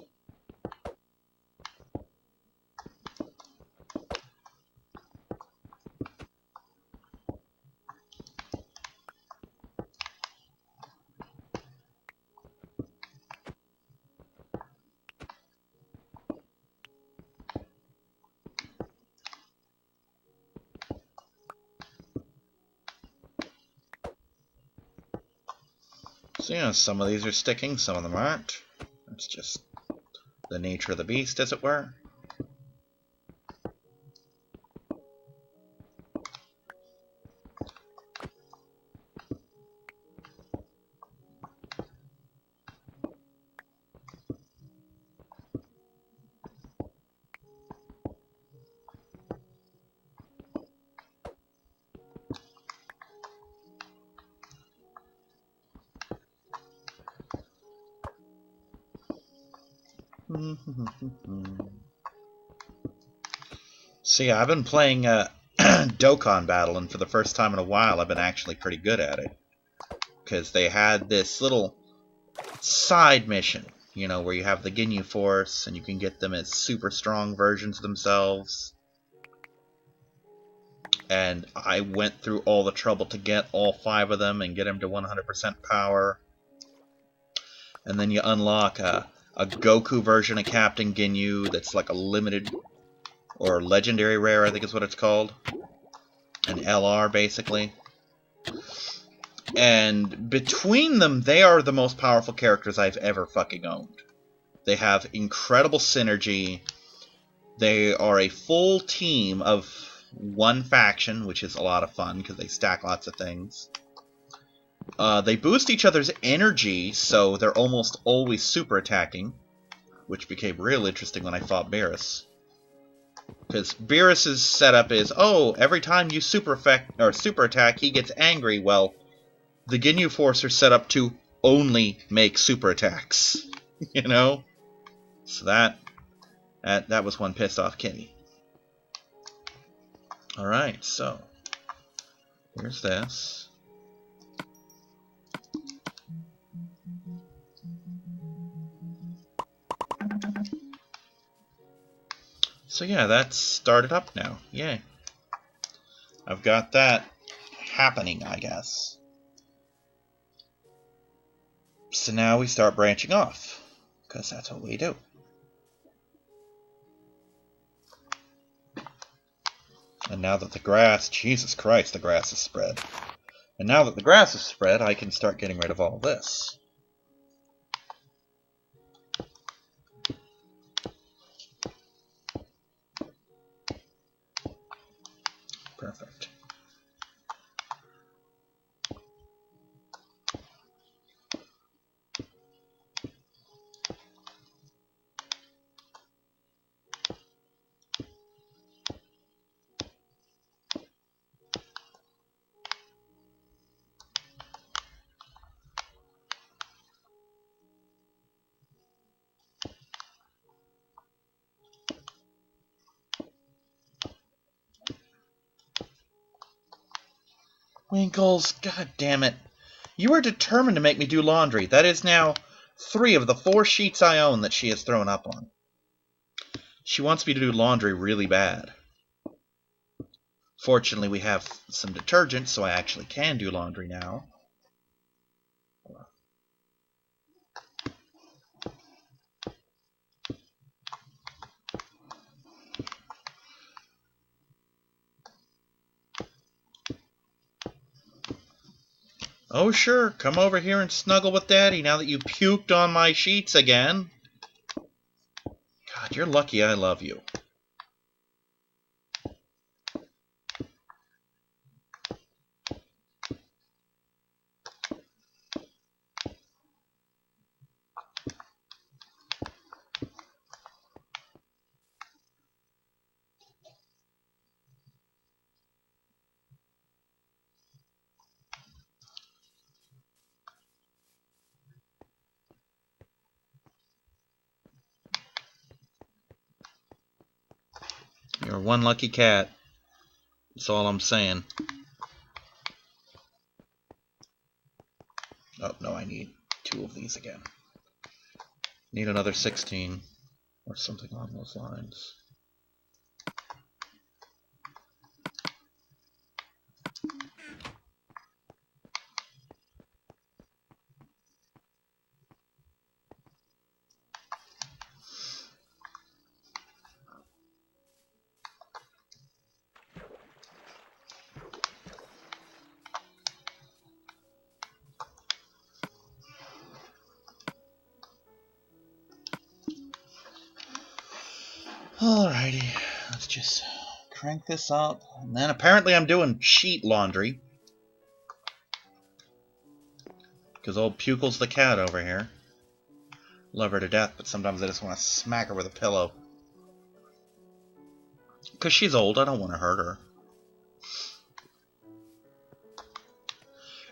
So, yeah, some of these are sticking, some of them aren't. It's just the nature of the beast, as it were. See, I've been playing Dokkan Battle, and for the first time in a while, I've been actually pretty good at it. Because they had this little side mission, you know, where you have the Ginyu Force, and you can get them as super strong versions of themselves. And I went through all the trouble to get all 5 of them and get them to 100% power. And then you unlock a Goku version of Captain Ginyu that's like a limited or legendary rare, I think is what it's called. An LR, basically. And between them, they are the most powerful characters I've ever fucking owned. They have incredible synergy. They are a full team of one faction, which is a lot of fun because they stack lots of things. They boost each other's energy, so they're almost always super attacking, which became real interesting when I fought Beerus. Because Beerus's setup is, oh, every time you super attack, he gets angry. Well, the Ginyu Force are set up to only make super attacks, you know? So that was one pissed off kitty. Alright, so here's this. So yeah, that's started up now. Yay. I've got that happening, I guess. So now we start branching off, because that's what we do. And now that the grass, Jesus Christ, the grass is spread. And now that the grass is spread, I can start getting rid of all this. Perfect. Winkles, god damn it. You are determined to make me do laundry. That is now 3 of the 4 sheets I own that she has thrown up on. She wants me to do laundry really bad. Fortunately, we have some detergent, so I actually can do laundry now. Oh sure, come over here and snuggle with Daddy now that you puked on my sheets again. God, you're lucky I love you. You're one lucky cat. That's all I'm saying. Oh, no, I need 2 of these again. Need another 16. Or something along those lines. Alrighty, let's just crank this up. And then apparently I'm doing sheet laundry. Because old Pukle's the cat over here. Love her to death, but sometimes I just want to smack her with a pillow. Because she's old, I don't want to hurt her.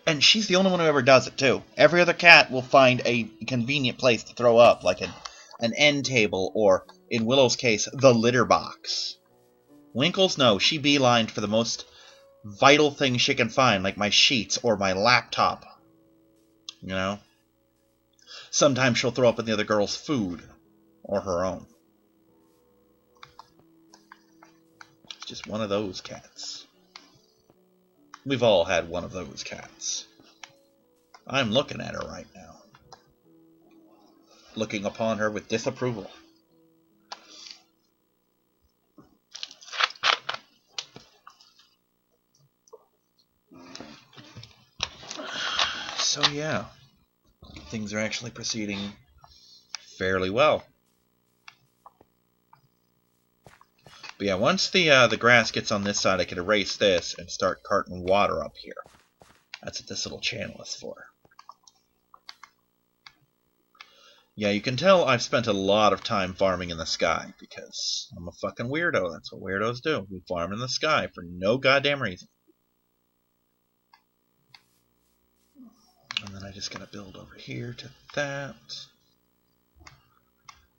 And she's the only one who ever does it, too. Every other cat will find a convenient place to throw up, like a an end table, or, in Willow's case, the litter box. Winkles, no, she beelined for the most vital thing she can find, like my sheets or my laptop. You know? Sometimes she'll throw up in the other girl's food, or her own. It's just one of those cats. We've all had one of those cats. I'm looking at her right now. Looking upon her with disapproval. So yeah, things are actually proceeding fairly well. But yeah, once the grass gets on this side, I can erase this and start carting water up here. That's what this little channel is for. Yeah, you can tell I've spent a lot of time farming in the sky, because I'm a fucking weirdo. That's what weirdos do. We farm in the sky for no goddamn reason. And then I just gotta build over here to that.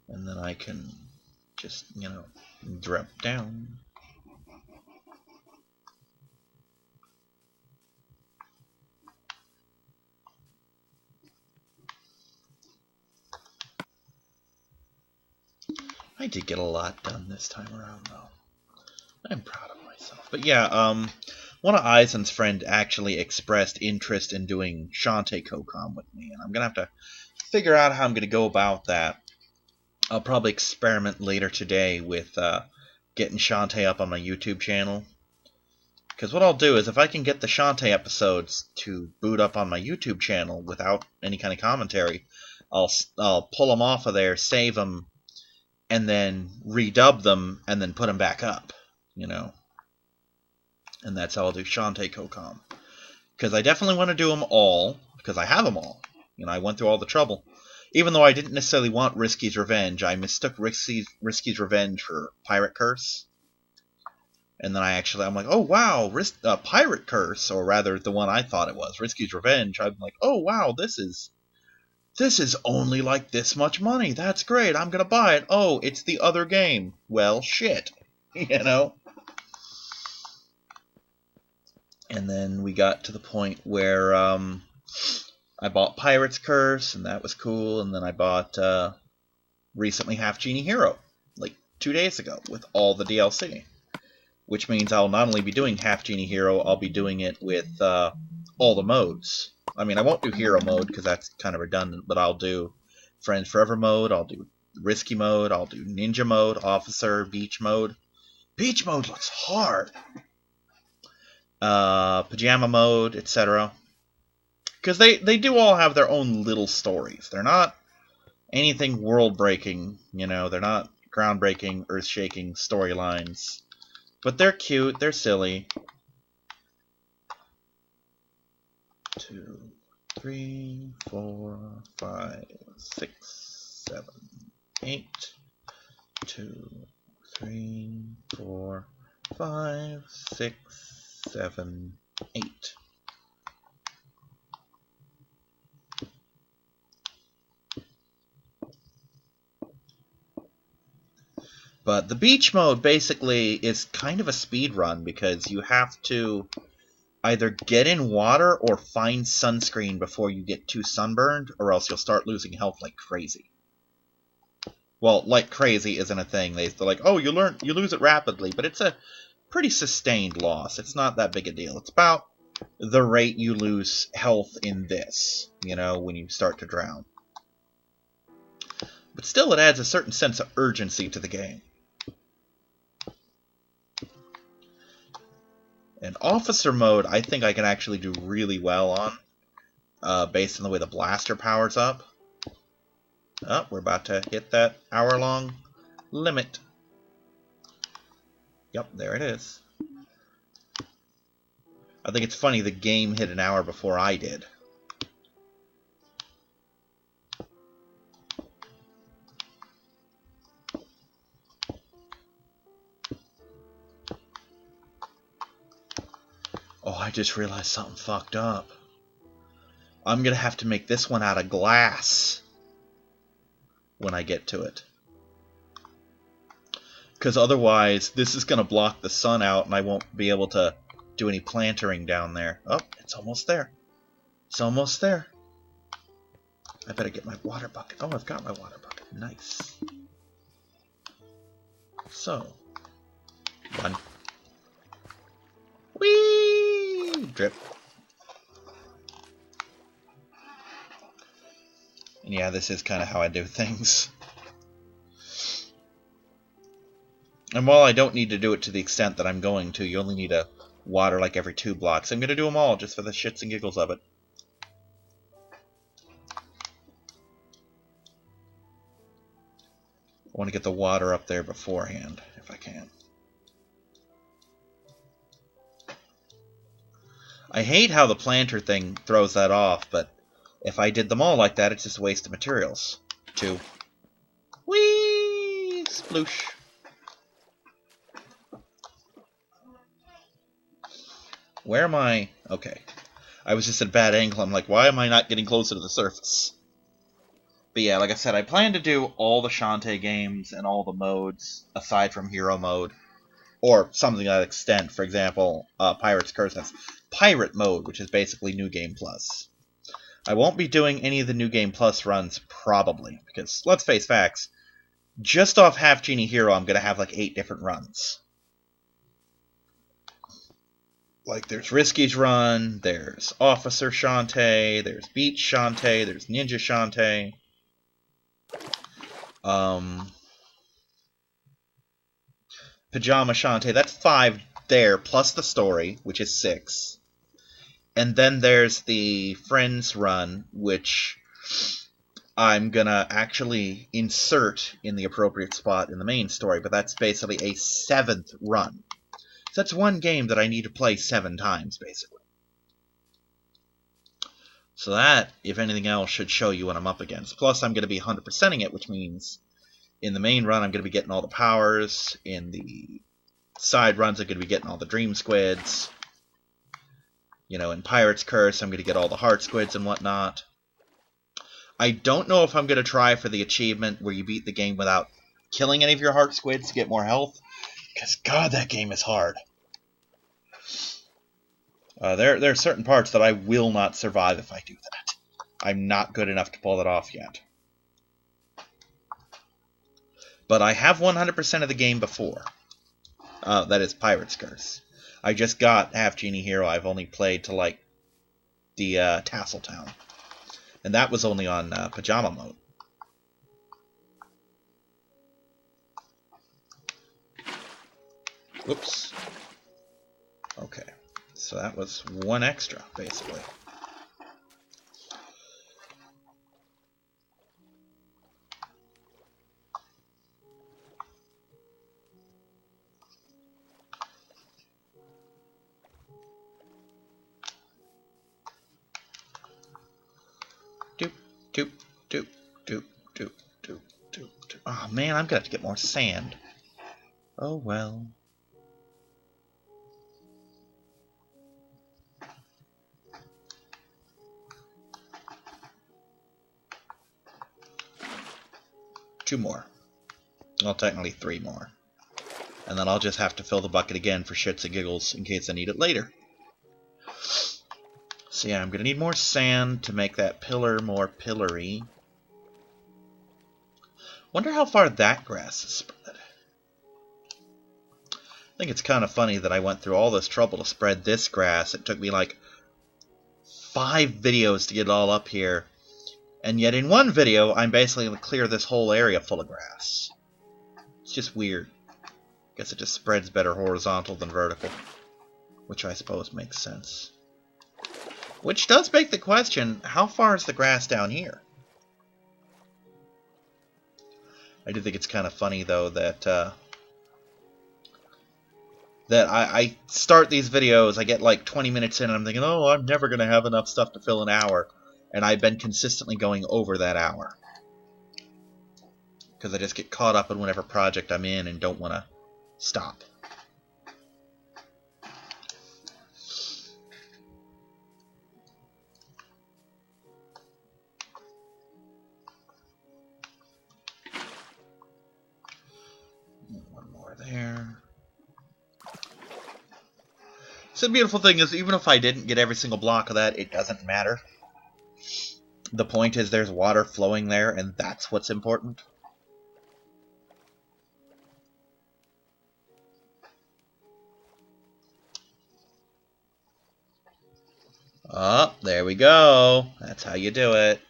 And then I can just, you know, drop down. I did get a lot done this time around, though. I'm proud of myself. But yeah, one of Eisen's friend actually expressed interest in doing Shantae CoCom with me, and I'm gonna have to figure out how I'm gonna go about that. I'll probably experiment later today with getting Shantae up on my YouTube channel. Because what I'll do is, if I can get the Shantae episodes to boot up on my YouTube channel without any kind of commentary, I'll pull them off of there, save them, and then redub them, and then put them back up, you know. And that's how I'll do Shantae CoCom. Because I definitely want to do them all, because I have them all. You know, I went through all the trouble. Even though I didn't necessarily want Risky's Revenge, I mistook Risky's Revenge for Pirate Curse. And then I'm like, oh wow, Pirate Curse, or rather the one I thought it was, Risky's Revenge. I'm like, oh wow, this is only like this much money. That's great. I'm gonna buy it. Oh, it's the other game. Well, shit. You know? And then we got to the point where I bought Pirate's Curse, and that was cool. And then I bought recently Half Genie Hero, like 2 days ago, with all the DLC. Which means I'll not only be doing Half Genie Hero, I'll be doing it with all the modes. I mean, I won't do Hero mode, because that's kind of redundant, but I'll do Friends Forever mode, I'll do Risky mode, I'll do Ninja mode, Officer, Beach mode. Beach mode looks hard! Pajama mode, etc. Because they do all have their own little stories. They're not anything world-breaking, you know, they're not groundbreaking, earth-shaking storylines. But they're cute, they're silly. 2, 3, 4, 5, 6, 7, 8. 2, 3, 4, 5, 6, 7, 8. But the beach mode basically is kind of a speed run, because you have to either get in water or find sunscreen before you get too sunburned, or else you'll start losing health like crazy. Well, like crazy isn't a thing. They're like, oh, you lose it rapidly, but it's a pretty sustained loss. It's not that big a deal. It's about the rate you lose health in this, you know, when you start to drown. But still, it adds a certain sense of urgency to the game. And Officer mode, I think I can actually do really well on, based on the way the blaster powers up. Oh, we're about to hit that hour-long limit. Yep, there it is. I think it's funny the game hit an hour before I did. Oh, I just realized something fucked up. I'm gonna have to make this one out of glass. when I get to it. Because otherwise, this is going to block the sun out, and I won't be able to do any plantering down there. Oh, it's almost there. It's almost there. I better get my water bucket. Oh, I've got my water bucket. Nice. So, one. Whee! Drip. And yeah, this is kind of how I do things. And while I don't need to do it to the extent that I'm going to, you only need to water like every 2 blocks. I'm going to do them all just for the shits and giggles of it. I want to get the water up there beforehand, if I can. I hate how the planter thing throws that off, but if I did them all like that, it's just a waste of materials. 2. Whee! Sploosh. Where am I? Okay. I was just at a bad angle. I'm like, why am I not getting closer to the surface? But yeah, like I said, I plan to do all the Shantae games and all the modes, aside from Hero Mode. Or something to that extent. For example, Pirate's Curse has Pirate Mode, which is basically New Game Plus. I won't be doing any of the New Game Plus runs, probably. Because, let's face facts, just off Half Genie Hero, I'm going to have like 8 different runs. Like, there's Risky's Run, there's Officer Shantae, there's Beach Shantae, there's Ninja Shantae. Pajama Shantae, that's 5 there, plus the story, which is 6. And then there's the Friends Run, which I'm gonna actually insert in the appropriate spot in the main story, but that's basically a 7th run. So that's one game that I need to play 7 times, basically. So that, if anything else, should show you what I'm up against. Plus, I'm going to be 100%ing it, which means in the main run, I'm going to be getting all the powers. In the side runs, I'm going to be getting all the Dream Squids. You know, in Pirate's Curse, I'm going to get all the Heart Squids and whatnot. I don't know if I'm going to try for the achievement where you beat the game without killing any of your Heart Squids to get more health. Because, God, that game is hard. There are certain parts that I will not survive if I do that. I'm not good enough to pull that off yet. But I have 100% of the game before. That is Pirate's Curse. I just got Half Genie Hero. I've only played to, like, the Tassel Town. And that was only on Pajama Mode. Whoops. Okay. So that was 1 extra, basically. Doop, doop, doop, doop, doop, doop, doop, doop. Oh man, I'm gonna have to get more sand. Oh well. Two more. Well, technically 3 more. And then I'll just have to fill the bucket again for shits and giggles in case I need it later. So yeah, I'm going to need more sand to make that pillar more pillory. Wonder how far that grass is spread. I think it's kind of funny that I went through all this trouble to spread this grass. It took me like 5 videos to get it all up here. And yet in one video, I'm basically going to clear this whole area full of grass. It's just weird. Guess it just spreads better horizontal than vertical. Which I suppose makes sense. Which does beg the question, how far is the grass down here? I do think it's kind of funny, though, that I start these videos, I get like 20 minutes in, and I'm thinking, oh, I'm never going to have enough stuff to fill an hour. And I've been consistently going over that hour. Because I just get caught up in whatever project I'm in and don't want to stop. So the beautiful thing is, even if I didn't get every single block of that, it doesn't matter. The point is there's water flowing there, and that's what's important. Oh, there we go. That's how you do it.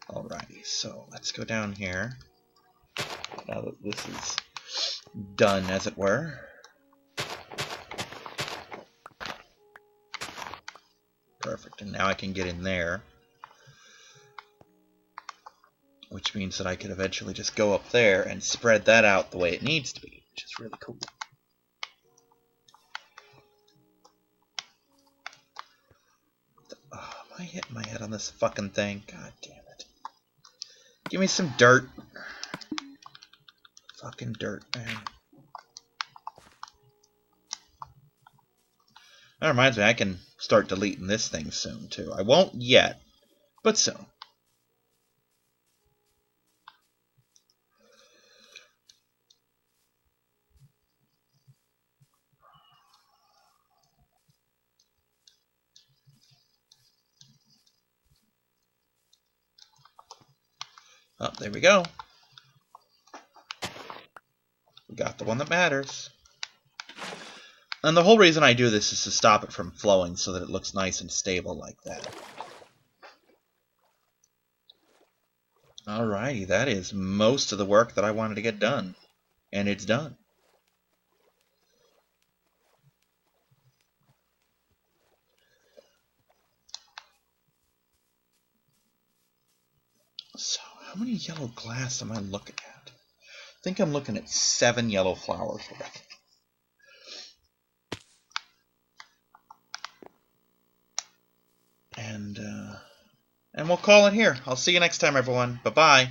Alrighty, so let's go down here. Now that this is done, as it were. Perfect, and now I can get in there. Which means that I could eventually just go up there and spread that out the way it needs to be, which is really cool. Oh, am I hitting my head on this fucking thing? God damn it. Give me some dirt. Fucking dirt, man. That reminds me, I can start deleting this thing soon, too. I won't yet, but soon. Oh, there we go. We got the one that matters. And the whole reason I do this is to stop it from flowing so that it looks nice and stable like that. Alrighty, that is most of the work that I wanted to get done. And it's done. So, how many yellow glass am I looking at? I think I'm looking at 7 yellow flowers worth. And we'll call it here. I'll see you next time, everyone. Bye-bye.